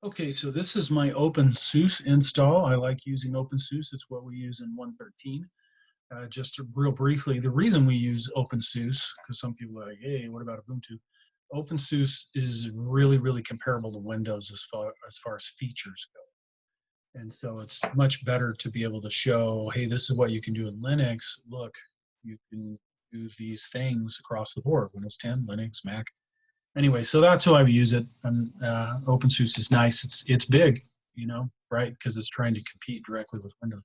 Okay, so this is my OpenSUSE install. I like using OpenSUSE. It's what we use in 113. Real briefly, the reason we use OpenSUSE, because some people are like, hey, what about Ubuntu? OpenSUSE is really, really comparable to Windows as far as features go. And so it's much better to be able to show, hey, this is what you can do in Linux. Look, you can do these things across the board, Windows 10, Linux, Mac. Anyway, so that's how I use it. And OpenSUSE is nice. It's big, right? Because it's trying to compete directly with Windows.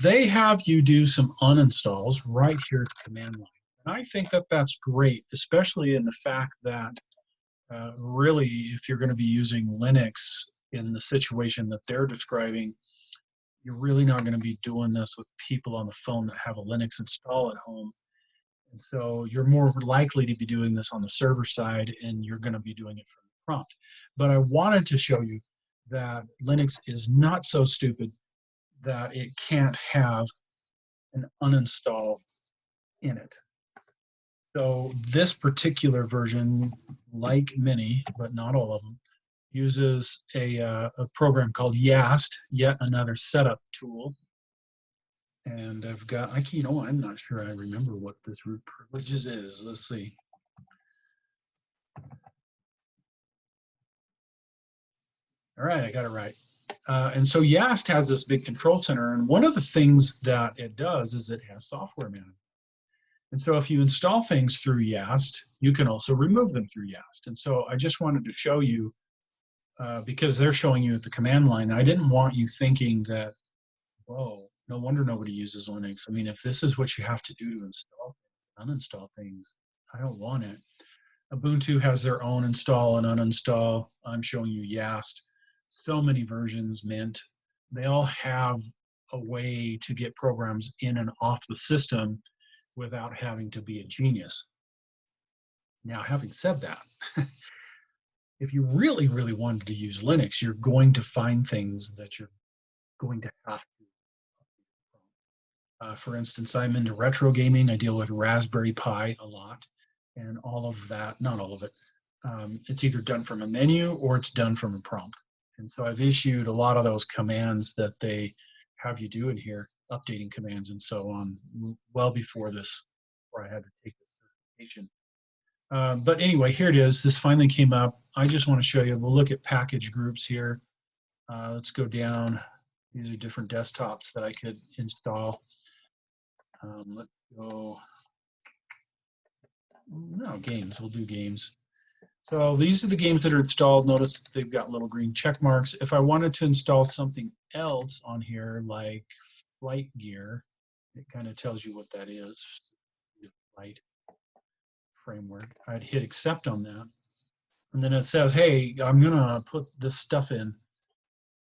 They have you do some uninstalls right here at the command line. And I think that that's great, especially in the fact that really, if you're going to be using Linux in the situation that they're describing, you're really not going to be doing this with people on the phone that have a Linux install at home. And so you're more likely to be doing this on the server side, and you're going to be doing it from the prompt. But I wanted to show you that Linux is not so stupid that it can't have an uninstall in it. So this particular version, like many, but not all of them, uses a program called YAST, yet another setup tool. And I've got, I'm not sure I remember what this root privileges is. Let's see. All right, I got it right. And so YAST has this big control center, and one of the things that it does is it has software management. And so if you install things through YAST, you can also remove them through YAST. And so I just wanted to show you, because they're showing you at the command line, I didn't want you thinking that, whoa, no wonder nobody uses Linux. I mean, if this is what you have to do to install things, uninstall things, I don't want it. Ubuntu has their own install and uninstall. I'm showing you YAST. So many versions, Mint. They all have a way to get programs in and off the system without having to be a genius. Now, having said that, if you really, really wanted to use Linux, you're going to find things that you're going to have to. For instance, I'm into retro gaming. I deal with Raspberry Pi a lot, and all of that, not all of it, it's either done from a menu or it's done from a prompt. And so I've issued a lot of those commands that they have you do in here, updating commands and so on, well before this, where I had to take this certification. But anyway, here it is. This finally came up. I just want to show you. We'll look at package groups here. Let's go down. These are different desktops that I could install. Let's go. No, games. We'll do games. So these are the games that are installed. Notice they've got little green check marks. If I wanted to install something else on here, like flight gear, it kind of tells you what that is. Flight framework. I'd hit accept on that. And then it says, hey, I'm going to put this stuff in,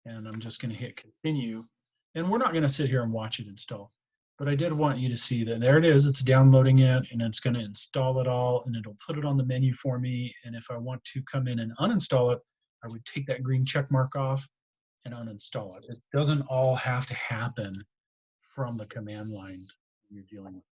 and I'm just going to hit continue. And we're not going to sit here and watch it install. But I did want you to see that there it is. It's downloading it, and it's going to install it all, and it'll put it on the menu for me. And if I want to come in and uninstall it, I would take that green check mark off and uninstall it. It doesn't all have to happen from the command line when you're dealing with